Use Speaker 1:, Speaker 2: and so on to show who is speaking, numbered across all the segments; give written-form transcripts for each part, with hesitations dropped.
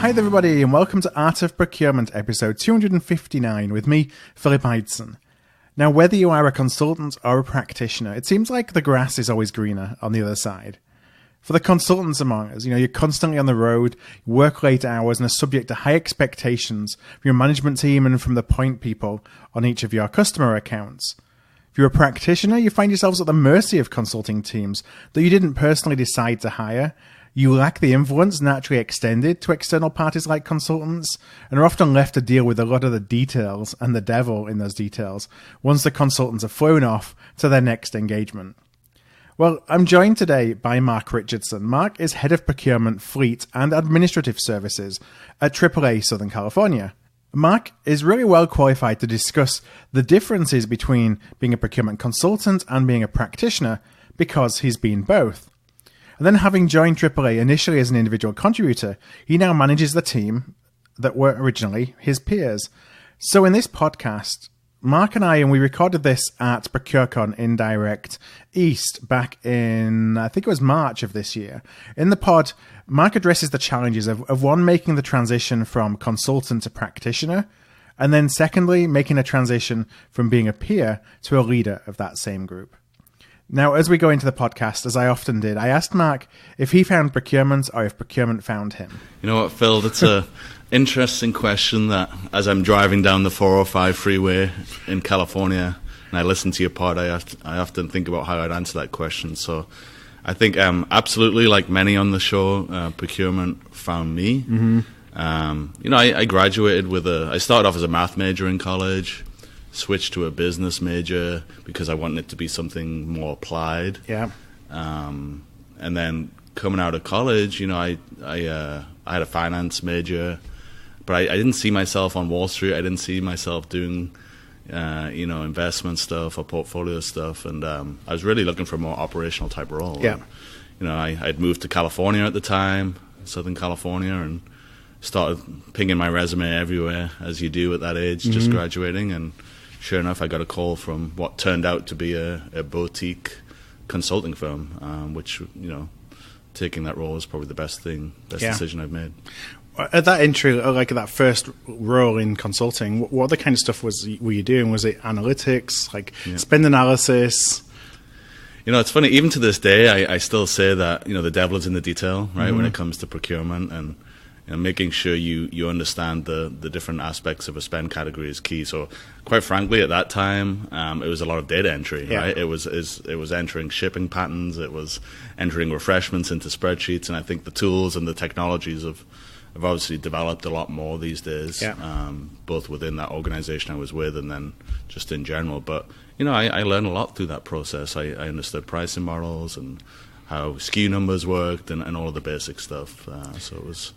Speaker 1: Hi there everybody, and welcome to Art of Procurement episode 259 with me, Philip Eidson. Now, whether you are a consultant or a practitioner, it seems like the grass is always greener on the other side. For the consultants among us, you're constantly on the road, you work late hours, and are subject to high expectations from your management team and from the point people on each of your customer accounts. If you're a practitioner, you find yourselves at the mercy of consulting teams that you didn't personally decide to hire. You lack the influence naturally extended to external parties like consultants, and are often left to deal with a lot of the details and the devil in those details once the consultants have flown off to their next engagement. Well, I'm joined today by Mark Richardson. Mark is Head of Procurement, Fleet and Administrative Services at AAA Southern California. Mark is really well qualified to discuss the differences between being a procurement consultant and being a practitioner because he's been both. And then having joined AAA initially as an individual contributor, he now manages the team that were originally his peers. So in this podcast, Mark and we recorded this at ProcureCon in Direct East back in, I think it was March of this year. In the pod, Mark addresses the challenges of one, making the transition from consultant to practitioner, and then secondly, making a transition from being a peer to a leader of that same group. Now, as we go into the podcast, as I often did, I asked Mark if he found procurement or if procurement found him.
Speaker 2: You know what, Phil, that's an interesting question that as I'm driving down the 405 freeway in California and I listen to your pod, I often think about how I'd answer that question. So I think absolutely, like many on the show, procurement found me. Mm-hmm. I graduated I started off as a math major in college, switched to a business major because I wanted it to be something more applied. Yeah. And then coming out of college, I had a finance major, but I didn't see myself on Wall Street. I didn't see myself doing, investment stuff or portfolio stuff. And I was really looking for a more operational type role.
Speaker 1: Yeah.
Speaker 2: And, I'd moved to California at the time, Southern California, and started pinging my resume everywhere, as you do at that age, just graduating. And sure enough, I got a call from what turned out to be a boutique consulting firm, which, taking that role was probably the best decision I've made.
Speaker 1: At that entry, like at that first role in consulting, what other kind of stuff were you doing? Was it analytics, spend analysis?
Speaker 2: It's funny, even to this day, I still say that, the devil is in the detail, right, when it comes to procurement, and making sure you understand the different aspects of a spend category is key. So, quite frankly, at that time, it was a lot of data entry. Yeah. Right? It was entering shipping patterns. It was entering refreshments into spreadsheets. And I think the tools and the technologies have obviously developed a lot more these days. Yeah. Both within that organization I was with and then just in general. But I learned a lot through that process. I understood pricing models and how SKU numbers worked and all of the basic stuff. So it was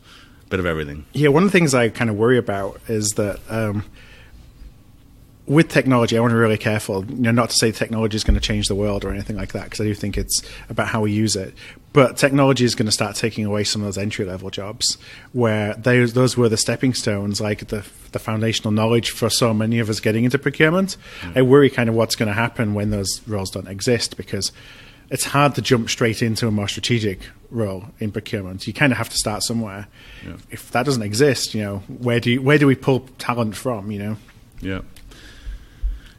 Speaker 2: bit of everything. Yeah,
Speaker 1: one of the things I kind of worry about is that with technology, I want to be really careful, not to say technology is going to change the world or anything like that, because I do think it's about how we use it. But technology is going to start taking away some of those entry-level jobs, where those were the stepping stones, like the foundational knowledge for so many of us getting into procurement. I worry kind of what's going to happen when those roles don't exist, because it's hard to jump straight into a more strategic role in procurement. You kind of have to start somewhere. Yeah. If that doesn't exist, where do we pull talent from?
Speaker 2: Yeah.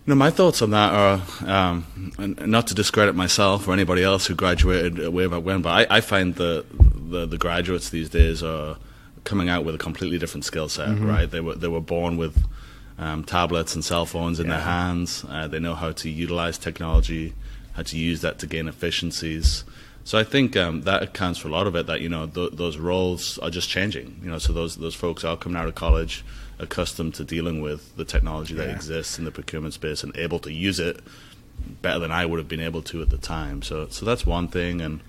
Speaker 2: My thoughts on that are, not to discredit myself or anybody else who graduated way back when, but I find the graduates these days are coming out with a completely different skill set. Mm-hmm. Right? They were born with tablets and cell phones in their hands. They know how to utilize technology, how to use that to gain efficiencies. So I think that accounts for a lot of it, that, those roles are just changing. So those folks are coming out of college accustomed to dealing with the technology that exists in the procurement space and able to use it better than I would have been able to at the time. So that's one thing. And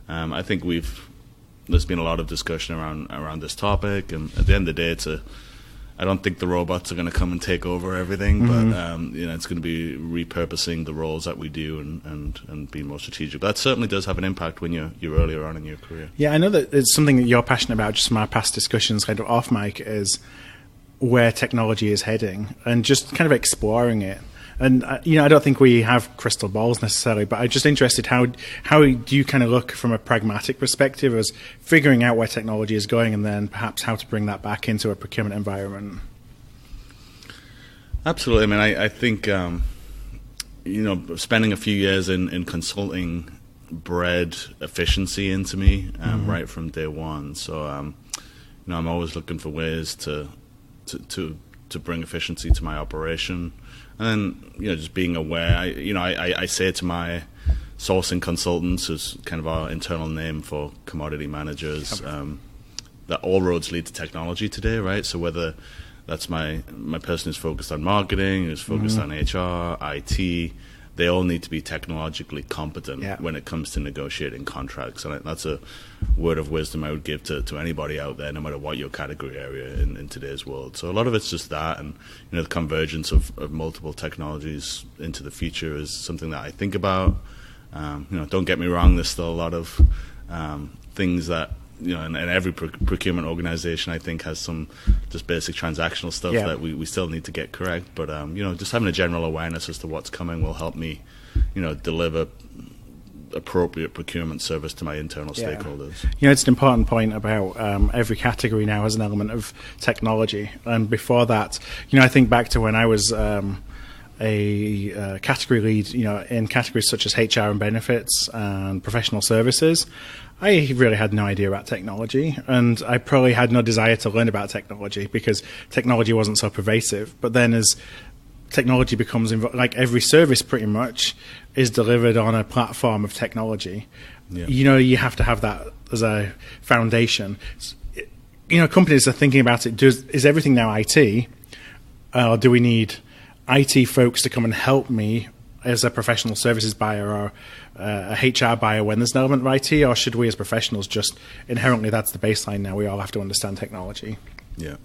Speaker 2: I think there's been a lot of discussion around this topic. And at the end of the day, I don't think the robots are going to come and take over everything, but it's going to be repurposing the roles that we do and being more strategic. But that certainly does have an impact when you're earlier on in your career.
Speaker 1: Yeah, I know that it's something that you're passionate about, just from our past discussions kind of off mic, is where technology is heading and just kind of exploring it. And I don't think we have crystal balls necessarily, but I'm just interested, how do you kind of look from a pragmatic perspective as figuring out where technology is going, and then perhaps how to bring that back into a procurement environment?
Speaker 2: Absolutely. I mean, I think spending a few years in consulting bred efficiency into me right from day one. So I'm always looking for ways to bring efficiency to my operation, and then just being aware. I say to my sourcing consultants, who's kind of our internal name for commodity managers, that all roads lead to technology today, right? So whether that's my person who's focused on marketing, who's focused on HR, IT, they all need to be technologically competent when it comes to negotiating contracts. And that's a word of wisdom I would give to anybody out there, no matter what your category area in today's world. So a lot of it's just that, and the convergence of multiple technologies into the future is something that I think about. Don't get me wrong, there's still a lot of things that and every procurement organization, I think, has some just basic transactional stuff that we still need to get correct. But just having a general awareness as to what's coming will help me, deliver appropriate procurement service to my internal stakeholders.
Speaker 1: It's an important point about every category now has an element of technology. And before that, I think back to when I was a category lead, in categories such as HR and benefits and professional services. I really had no idea about technology, and I probably had no desire to learn about technology because technology wasn't so pervasive. But then as technology becomes like every service pretty much is delivered on a platform of technology, you have to have that as a foundation. Companies are thinking about it. Is everything now IT? Or do we need IT folks to come and help me as a professional services buyer or a HR buyer when there's an element of IT, or should we as professionals just inherently, that's the baseline now, we all have to understand technology?
Speaker 2: Yeah.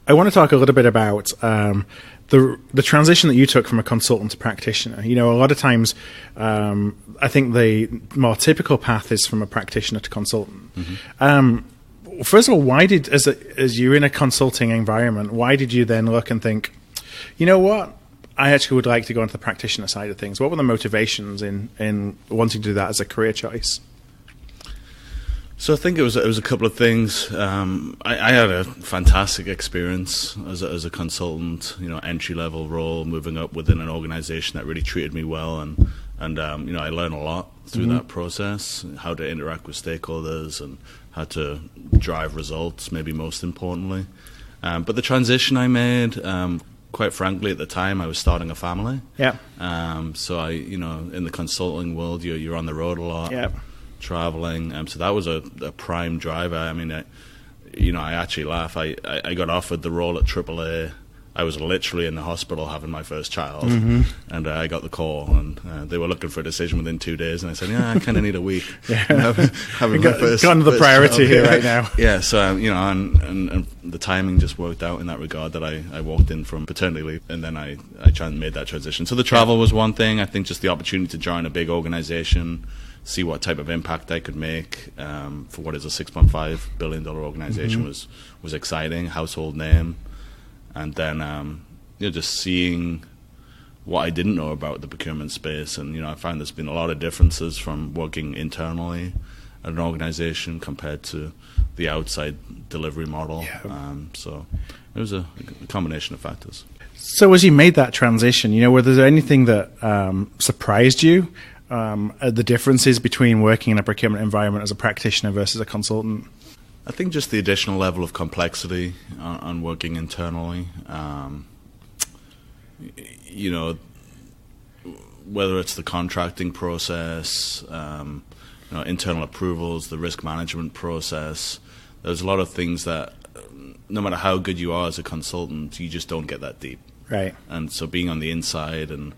Speaker 1: I want to talk a little bit about the transition that you took from a consultant to practitioner. A lot of times I think the more typical path is from a practitioner to consultant. First of all, why did, as you're in a consulting environment, why did you then look and think, you know what, I actually would like to go into the practitioner side of things? What were the motivations in wanting to do that as a career choice?
Speaker 2: So I think it was a couple of things. I had a fantastic experience as a consultant, entry level role, moving up within an organization that really treated me well, and I learned a lot through that process, how to interact with stakeholders and how to drive results, maybe most importantly. But the transition I made, quite frankly, at the time, I was starting a family. Yeah. So in the consulting world, you're on the road a lot, traveling. So that was a prime driver. I mean, I actually laugh. I got offered the role at AAA. I was literally in the hospital having my first child, and I got the call, and they were looking for a decision within 2 days, and I said, I kind of need a week. Having my first
Speaker 1: the priority here right now.
Speaker 2: Yeah, so and the timing just worked out in that regard, that I walked in from paternity leave, and then I made that transition. So the travel was one thing. I think just the opportunity to join a big organization, see what type of impact I could make for what is a $6.5 billion organization was exciting, household name. And then, just seeing what I didn't know about the procurement space. And, I found there's been a lot of differences from working internally at an organization compared to the outside delivery model. Yeah. So it was a combination of factors.
Speaker 1: So as you made that transition, was there anything that surprised you? The differences between working in a procurement environment as a practitioner versus a consultant?
Speaker 2: I think just the additional level of complexity on working internally. Whether it's the contracting process, internal approvals, the risk management process. There's a lot of things that, no matter how good you are as a consultant, you just don't get that deep.
Speaker 1: Right.
Speaker 2: And so being on the inside and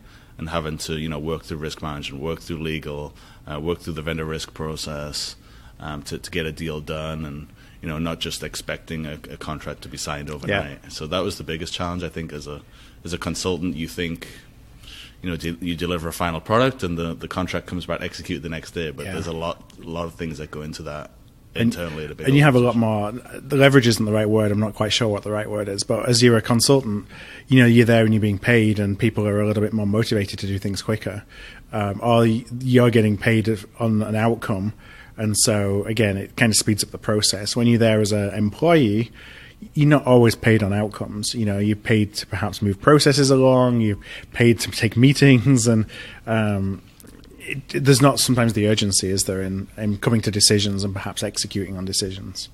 Speaker 2: having to work through risk management, work through legal, work through the vendor risk process to get a deal done, and not just expecting a contract to be signed overnight. Yeah. So that was the biggest challenge, I think. As a consultant, you think you deliver a final product and the contract comes back executed the next day, but there's a lot of things that go into that internally at a big
Speaker 1: and you have a lot
Speaker 2: organization.
Speaker 1: more. The leverage isn't the right word. I'm not quite sure what the right word is. But as you're a consultant, you're there and you're being paid, and people are a little bit more motivated to do things quicker. Or you're getting paid on an outcome, and so again, it kind of speeds up the process. When you're there as an employee, you're not always paid on outcomes. You're paid to perhaps move processes along. You're paid to take meetings, and there's not sometimes the urgency, is there, in coming to decisions and perhaps executing on decisions.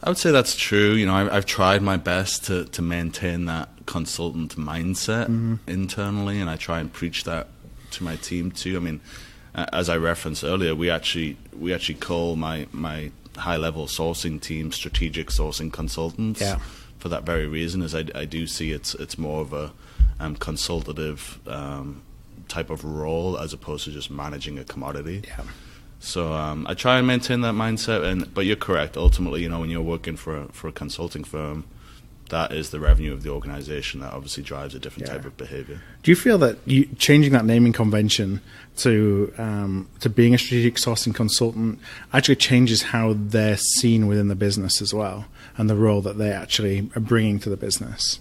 Speaker 2: I would say that's true. I've tried my best to maintain that consultant mindset internally, and I try and preach that to my team too. I mean, as I referenced earlier, we actually call my high-level sourcing team strategic sourcing consultants.
Speaker 1: Yeah.
Speaker 2: For that very reason, is I do see it's more of a consultative type of role as opposed to just managing a commodity.
Speaker 1: Yeah.
Speaker 2: So I try and maintain that mindset, but you're correct. Ultimately, when you're working for a consulting firm, that is the revenue of the organization. That obviously drives a different type of behavior.
Speaker 1: Do you feel that changing that naming convention to being a strategic sourcing consultant actually changes how they're seen within the business as well, and the role that they actually are bringing to the business?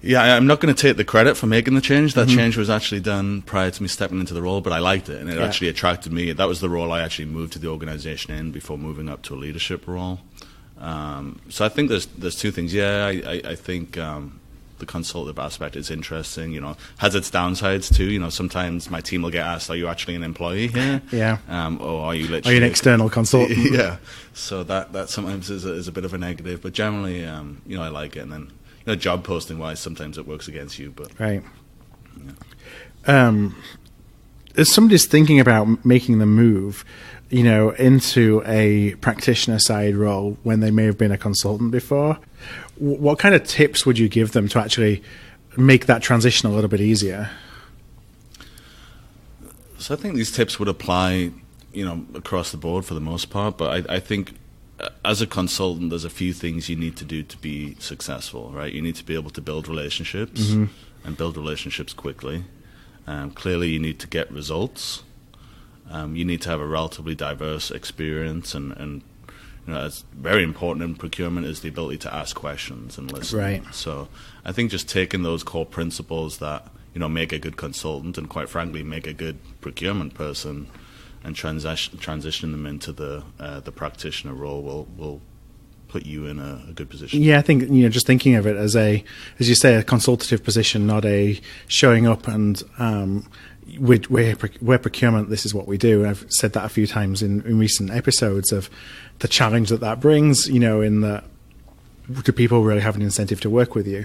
Speaker 2: Yeah, I'm not going to take the credit for making the change. That change was actually done prior to me stepping into the role, but I liked it, and it actually attracted me. That was the role I actually moved to the organization in before moving up to a leadership role. So I think there's two things. Yeah, I think the consultative aspect is interesting. Has its downsides too. Sometimes my team will get asked, "Are you actually an employee here?"
Speaker 1: Yeah.
Speaker 2: Or are you literally?
Speaker 1: Are you an external consultant?
Speaker 2: Yeah. So that sometimes is a bit of a negative, but generally, I like it. And then job posting wise, sometimes it works against you. But
Speaker 1: right. Yeah. As somebody's thinking about making the move, into a practitioner side role when they may have been a consultant before, what kind of tips would you give them to actually make that transition a little bit easier?
Speaker 2: So I think these tips would apply, across the board for the most part. But I think as a consultant, there's a few things you need to do to be successful, right? You need to be able to build relationships and build relationships quickly. Clearly, you need to get results. You need to have a relatively diverse experience, and it's very important in procurement is the ability to ask questions and listen.
Speaker 1: Right.
Speaker 2: So I think just taking those core principles that make a good consultant and quite frankly make a good procurement person and transition them into the practitioner role will put you in a good position.
Speaker 1: Yeah, I think just thinking of it as you say, a consultative position, not a showing up and we're procurement. This is what we do. I've said that a few times in recent episodes of the challenge that brings. In that, do people really have an incentive to work with you?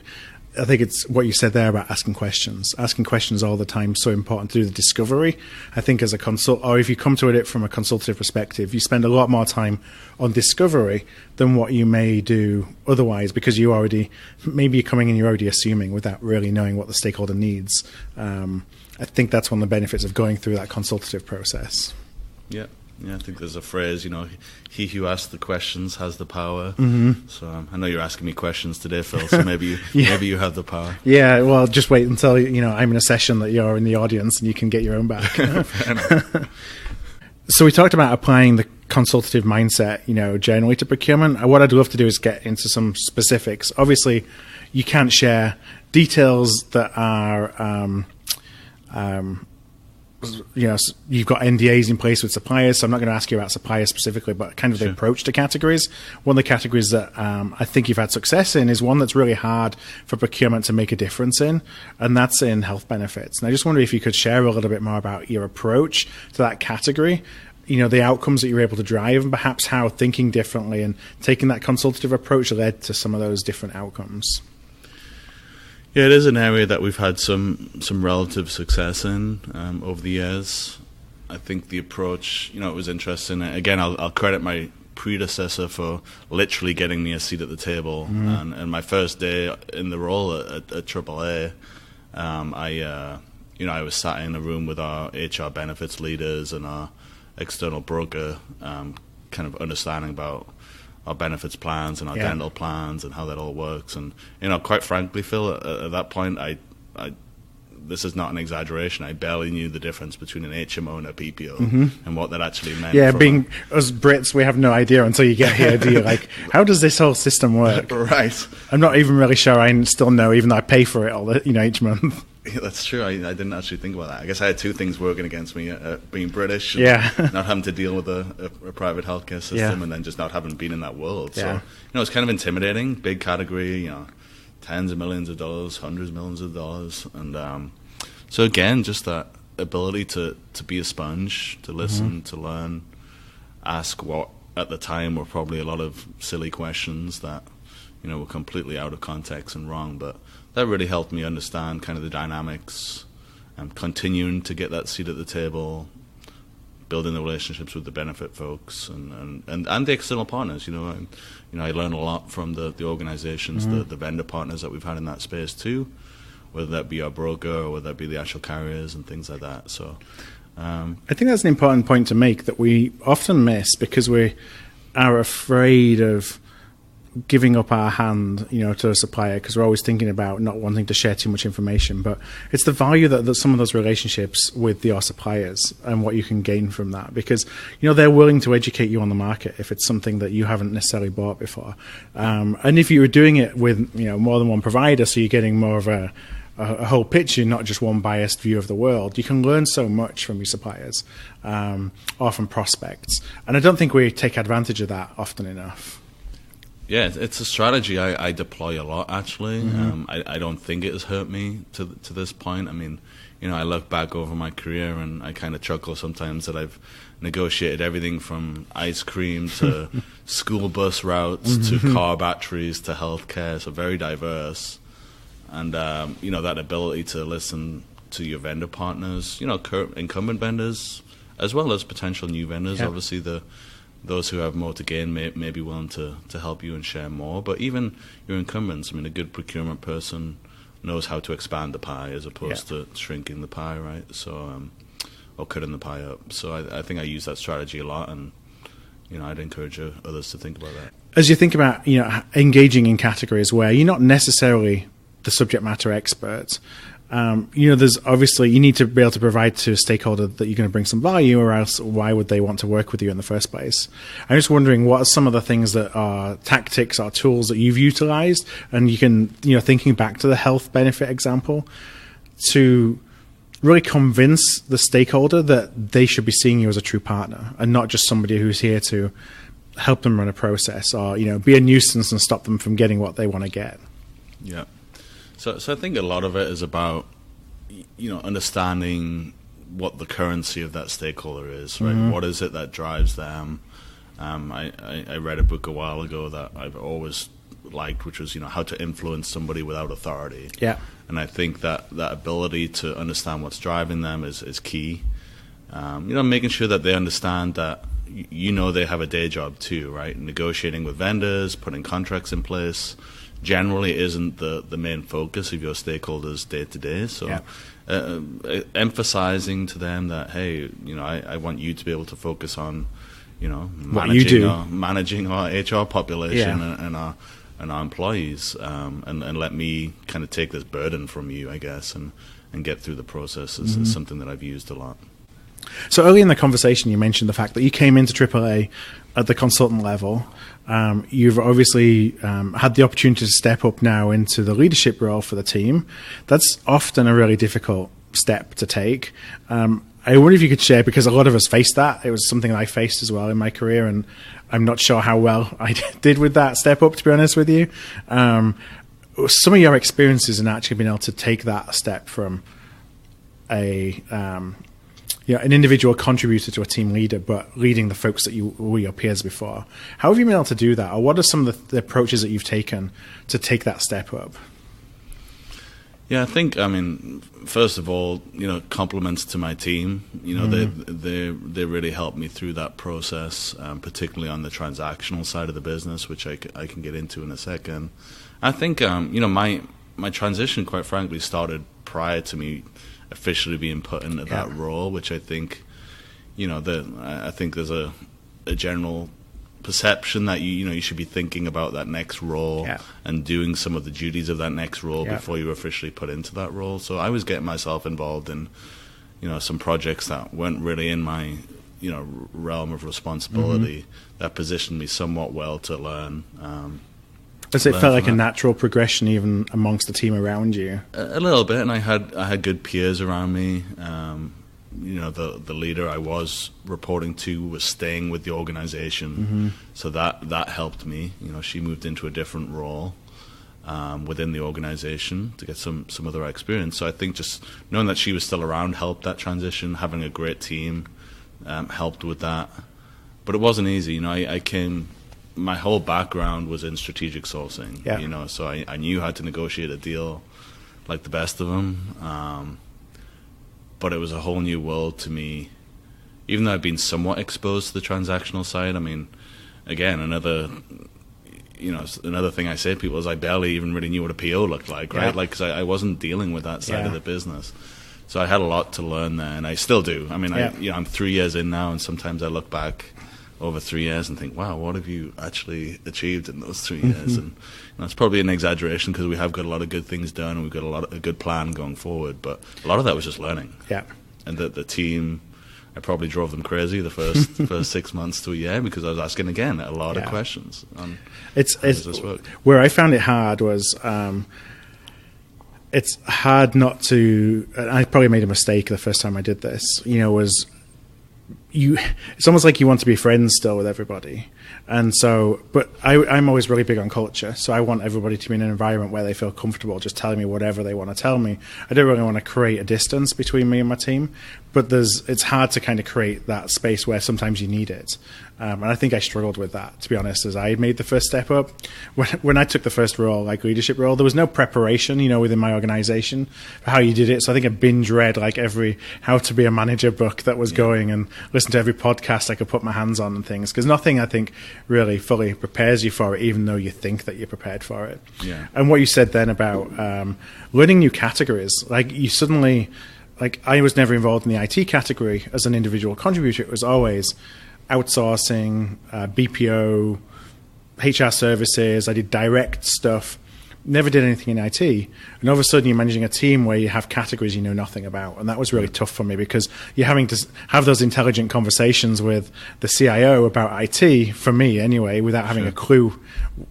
Speaker 1: I think it's what you said there about asking questions. Asking questions all the time is so important to do the discovery. I think as a or if you come to it from a consultative perspective, you spend a lot more time on discovery than what you may do otherwise, because maybe you're coming in, you're already assuming without really knowing what the stakeholder needs. I think that's one of the benefits of going through that consultative process.
Speaker 2: Yeah, I think there's a phrase, he who asks the questions has the power. So I know you're asking me questions today, Phil, so maybe you have the power. Yeah,
Speaker 1: well, just wait until I'm in a session that you're in the audience and you can get your own back. So we talked about applying the consultative mindset, generally to procurement. What I'd love to do is get into some specifics. Obviously, you can't share details that are you've got NDAs in place with suppliers, so I'm not going to ask you about suppliers specifically, but kind of the approach to categories. One of the categories that I think you've had success in is one that's really hard for procurement to make a difference in, and that's in health benefits. And I just wonder if you could share a little bit more about your approach to that category, the outcomes that you're able to drive, and perhaps how thinking differently and taking that consultative approach led to some of those different outcomes.
Speaker 2: Yeah, it is an area that we've had some relative success in over the years. I think the approach, it was interesting. Again, I'll credit my predecessor for literally getting me a seat at the table. And my first day in the role at AAA, I was sat in a room with our HR benefits leaders and our external broker, kind of understanding about our benefits plans and our dental plans and how that all works. And quite frankly, Phil, at that point, I this is not an exaggeration. I barely knew the difference between an HMO and a PPO and what that actually meant.
Speaker 1: Yeah, being us Brits, we have no idea until you get here. Do you how does this whole system work?
Speaker 2: Right.
Speaker 1: I'm not even really sure. I still know, even though I pay for it each month.
Speaker 2: Yeah, that's true. I didn't actually think about that. I guess I had two things working against me: being British, and not having to deal with a private healthcare system, and then just not having been in that world. So it's kind of intimidating. Big category, tens of millions of dollars, hundreds of millions of dollars, and so again, just that ability to be a sponge, to listen, to learn, ask what at the time were probably a lot of silly questions that were completely out of context and wrong, but that really helped me understand kind of the dynamics, and continuing to get that seat at the table, building the relationships with the benefit folks and the external partners. I learned a lot from the organizations, the vendor partners that we've had in that space too, whether that be our broker or whether that be the actual carriers and things like that. So
Speaker 1: I think that's an important point to make that we often miss because we are afraid of giving up our hand, to a supplier, because we're always thinking about not wanting to share too much information. But it's the value that some of those relationships with your suppliers and what you can gain from that, because they're willing to educate you on the market if it's something that you haven't necessarily bought before. And if you were doing it with more than one provider, so you're getting more of a whole picture, not just one biased view of the world, you can learn so much from your suppliers or from prospects. And I don't think we take advantage of that often enough.
Speaker 2: Yeah, it's a strategy I deploy a lot, actually. I don't think it has hurt me to this point. I mean, I look back over my career and I kind of chuckle sometimes that I've negotiated everything from ice cream to school bus routes to car batteries to healthcare, so very diverse. And, that ability to listen to your vendor partners, incumbent vendors, as well as potential new vendors. Obviously, those who have more to gain may be willing to help you and share more. But even your incumbents, a good procurement person knows how to expand the pie as opposed to shrinking the pie, right? So, or cutting the pie up. So I think I use that strategy a lot, and I'd encourage others to think about that.
Speaker 1: As you think about engaging in categories where you're not necessarily the subject matter expert, there's obviously you need to be able to provide to a stakeholder that you're going to bring some value, or else why would they want to work with you in the first place? I'm just wondering what are some of the things that are tactics or tools that you've utilized, and you can, thinking back to the health benefit example, to really convince the stakeholder that they should be seeing you as a true partner and not just somebody who's here to help them run a process or, be a nuisance and stop them from getting what they want to get.
Speaker 2: Yeah. So I think a lot of it is about, understanding what the currency of that stakeholder is, right? What is it that drives them? I read a book a while ago that I've always liked, which was, How to Influence Somebody Without Authority. Yeah. And I think that ability to understand what's driving them is key. Making sure that they understand that, they have a day job too, right? Negotiating with vendors, putting contracts in place, generally isn't the main focus of your stakeholders day to day. So emphasizing to them that, hey, I want you to be able to focus on, managing our HR population and our employees, and let me kind of take this burden from you, I guess, and get through the process is something that I've used a lot.
Speaker 1: So early in the conversation, you mentioned the fact that you came into AAA at the consultant level. You've obviously had the opportunity to step up now into the leadership role for the team. That's often a really difficult step to take. I wonder if you could share, because a lot of us face that. It was something that I faced as well in my career, and I'm not sure how well I did with that step up, to be honest with you. Some of your experiences in actually being able to take that step from an individual contributor to a team leader, but leading the folks that were your peers before. How have you been able to do that? Or what are some of the approaches that you've taken to take that step up?
Speaker 2: Yeah, I think, first of all, compliments to my team. They really helped me through that process, particularly on the transactional side of the business, which I can get into in a second. I think, my transition, quite frankly, started prior to me officially being put into that role, which I think, I think there's a general perception that you should be thinking about that next role and doing some of the duties of that next role before you're officially put into that role. So I was getting myself involved in some projects that weren't really in my realm of responsibility that positioned me somewhat well to learn.
Speaker 1: Does it felt like a natural progression even amongst the team around you?
Speaker 2: A little bit, and I had good peers around me. The leader I was reporting to was staying with the organization, so that helped me. She moved into a different role within the organization to get some other experience. So I think just knowing that she was still around helped that transition. Having a great team helped with that, but it wasn't easy. My whole background was in strategic sourcing. So I knew how to negotiate a deal like the best of them. But it was a whole new world to me, even though I've been somewhat exposed to the transactional side. I mean, again, another thing I say to people is I barely even really knew what a PO looked like, right? Because I wasn't dealing with that side of the business. So I had a lot to learn there, and I still do. I mean, I'm 3 years in now, and sometimes I look back over 3 years and think, wow, what have you actually achieved in those 3 years? And it's probably an exaggeration because we have got a lot of good things done and we've got a good plan going forward, but a lot of that was just learning. And the team, I probably drove them crazy the first 6 months to a year because I was asking again a lot of questions on how does this work. Where
Speaker 1: I found it hard was it's hard not to, I probably made a mistake the first time I did this, it's almost like you want to be friends still with everybody. And so, but I'm always really big on culture. So I want everybody to be in an environment where they feel comfortable just telling me whatever they want to tell me. I don't really want to create a distance between me and my team, but it's hard to kind of create that space where sometimes you need it. And I think I struggled with that, to be honest, as I made the first step up. When I took the first role, like leadership role, there was no preparation, within my organization for how you did it. So I think I binge read like every How to Be a Manager book that was going and listened to every podcast I could put my hands on and things. Because nothing, I think, really fully prepares you for it, even though you think that you're prepared for it. And what you said then about learning new categories, like you suddenly, like I was never involved in the IT category as an individual contributor. It was always outsourcing, BPO, HR services. I did direct stuff, never did anything in IT. And all of a sudden you're managing a team where you have categories you know nothing about. And that was really tough for me because you're having to have those intelligent conversations with the CIO about IT, for me anyway, without having a clue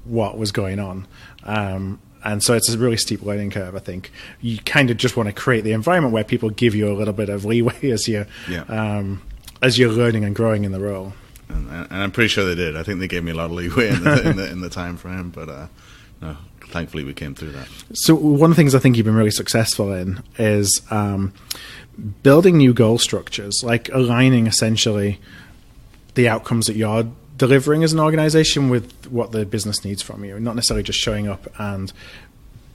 Speaker 1: what was going on. And so it's a really steep learning curve, I think. You kind of just want to create the environment where people give you a little bit of leeway as you're learning and growing in the role.
Speaker 2: And I'm pretty sure they did. I think they gave me a lot of leeway in the time frame, but no, thankfully we came through that.
Speaker 1: So one of the things I think you've been really successful in is building new goal structures, like aligning essentially the outcomes that you're delivering as an organization with what the business needs from you, not necessarily just showing up and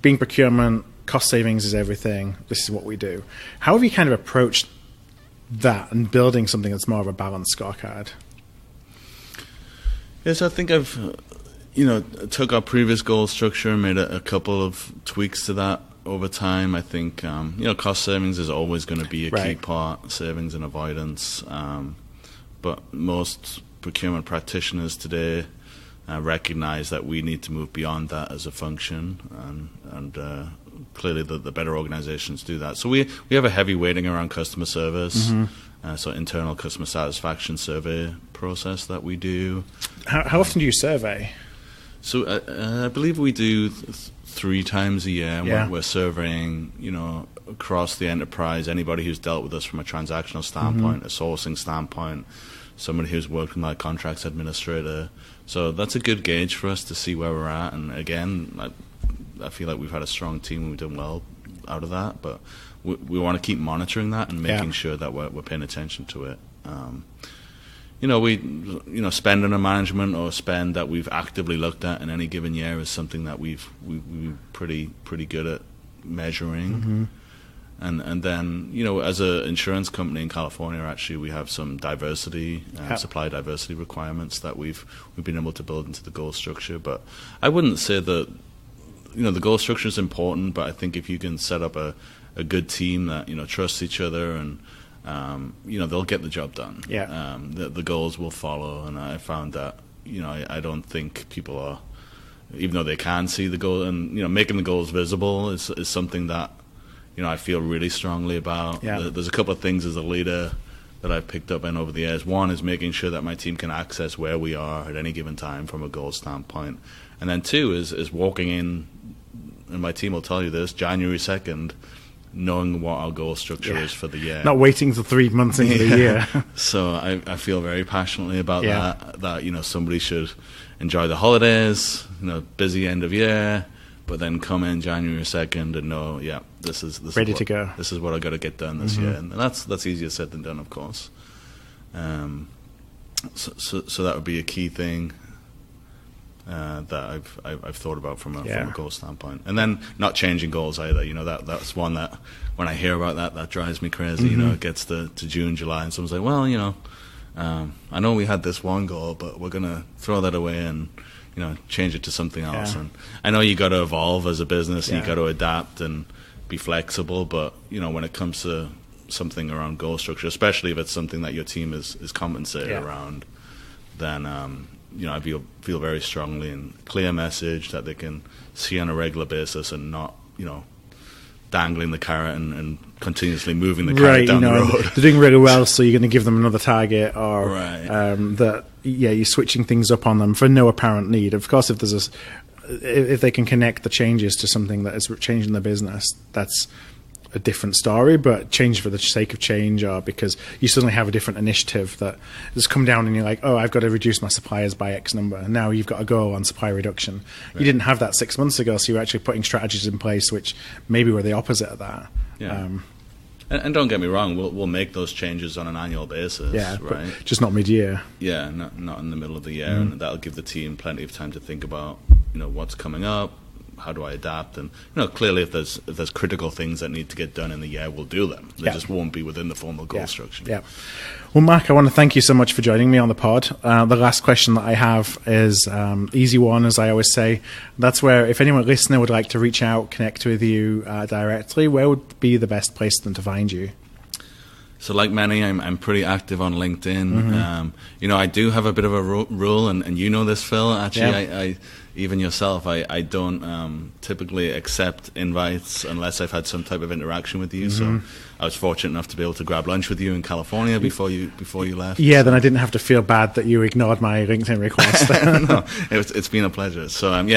Speaker 1: being procurement, cost savings is everything, this is what we do. How have you kind of approached that and building something that's more of a balanced scorecard?
Speaker 2: Yes, I think I've took our previous goal structure and made a couple of tweaks to that over time. I think cost savings is always going to be a key part, savings and avoidance, but most procurement practitioners today recognize that we need to move beyond that as a function, and clearly the better organizations do that. So we have a heavy weighting around customer service, so internal customer satisfaction survey process that we do.
Speaker 1: How often do you survey?
Speaker 2: So I believe we do 3 times a year. We're surveying, across the enterprise, anybody who's dealt with us from a transactional standpoint, a sourcing standpoint, somebody who's worked with my contracts administrator. So that's a good gauge for us to see where we're at. And again, I feel like we've had a strong team and we've done well out of that. But we want to keep monitoring that and making sure that we're paying attention to it. Spend under management or spend that we've actively looked at in any given year is something that we're pretty good at measuring. And then, as an insurance company in California, actually, we have some diversity, supply diversity requirements that we've been able to build into the goal structure. But I wouldn't say that, the goal structure is important, but I think if you can set up a good team that, trusts each other and, they'll get the job done. The goals will follow. And I found that, I don't think people are, even though they can see the goal, and making the goals visible is something that I feel really strongly about.
Speaker 1: Yeah.
Speaker 2: There's a couple of things as a leader that I've picked up in over the years. One is making sure that my team can access where we are at any given time from a goal standpoint, and then two is walking in, and my team will tell you this, January 2nd, knowing what our goal structure is for the year.
Speaker 1: Not waiting till 3 months into the year.
Speaker 2: So I feel very passionately about that somebody should enjoy the holidays, busy end of year, but then come in January 2nd and know, this is
Speaker 1: ready to go.
Speaker 2: This is what I got to get done this year, and that's easier said than done, of course. So that would be a key thing that I've thought about from a goal standpoint, and then not changing goals either. That's one that when I hear about that drives me crazy. It gets to June, July, and someone's like, well, I know we had this one goal, but we're gonna throw that away and change it to something else. And I know you got to evolve as a business, and you got to adapt and be flexible. But when it comes to something around goal structure, especially if it's something that your team is compensated around, then I feel very strongly and clear message that they can see on a regular basis, and not dangling the carrot and continuously moving the carrot down the road. They're
Speaker 1: doing really well, so you're going to give them another target, or that you're switching things up on them for no apparent need. Of course, if they can connect the changes to something that is changing the business, that's a different story. But change for the sake of change, or because you suddenly have a different initiative that has come down and you're like, oh, I've got to reduce my suppliers by X number, and now you've got to go on supply reduction. You didn't have that 6 months ago, so you're actually putting strategies in place which maybe were the opposite of that.
Speaker 2: And don't get me wrong, we'll make those changes on an annual basis, right?
Speaker 1: Just not mid-year.
Speaker 2: Yeah, not in the middle of the year, and that'll give the team plenty of time to think about what's coming up. How do I adapt? And clearly, if there's critical things that need to get done in the year, we'll do them. They just won't be within the formal goal structure. Yeah.
Speaker 1: Well, Mark, I want to thank you so much for joining me on the pod. The last question that I have is easy one, as I always say. That's where, if anyone listener would like to reach out, connect with you directly, where would be the best place for them to find you?
Speaker 2: So like many, I'm pretty active on LinkedIn. I do have a bit of a rule, and you know this, Phil. Actually, I even yourself, I don't typically accept invites unless I've had some type of interaction with you. So I was fortunate enough to be able to grab lunch with you in California before you left.
Speaker 1: Yeah, then I didn't have to feel bad that you ignored my LinkedIn request.
Speaker 2: No, it's been a pleasure. So I'm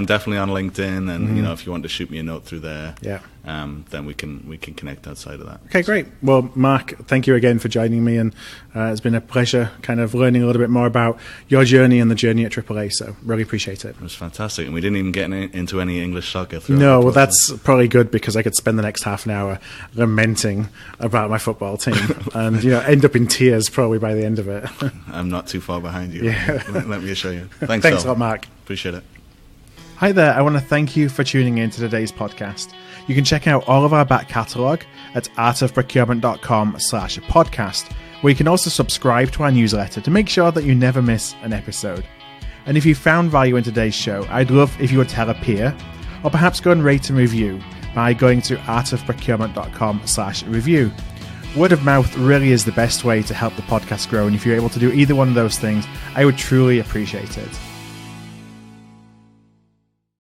Speaker 2: definitely on LinkedIn, and if you want to shoot me a note through there, then we can connect outside of that.
Speaker 1: Okay, great. Well, Mark, thank you again for joining me, and it's been a pleasure kind of learning a little bit more about your journey and the journey at AAA. So really appreciate it.
Speaker 2: It was fantastic, and we didn't even get into any English soccer.
Speaker 1: No, well, that's probably good, because I could spend the next half an hour lamenting about my football team and end up in tears probably by the end of it.
Speaker 2: I'm not too far behind you.
Speaker 1: Yeah.
Speaker 2: Let me assure you. Thanks
Speaker 1: a lot, Mark.
Speaker 2: Appreciate it.
Speaker 1: Hi there. I want to thank you for tuning in to today's podcast. You can check out all of our back catalogue at artofprocurement.com/podcast, where you can also subscribe to our newsletter to make sure that you never miss an episode. And if you found value in today's show, I'd love if you would tell a peer, or perhaps go and rate and review by going to artofprocurement.com/review. Word of mouth really is the best way to help the podcast grow, and if you're able to do either one of those things, I would truly appreciate it.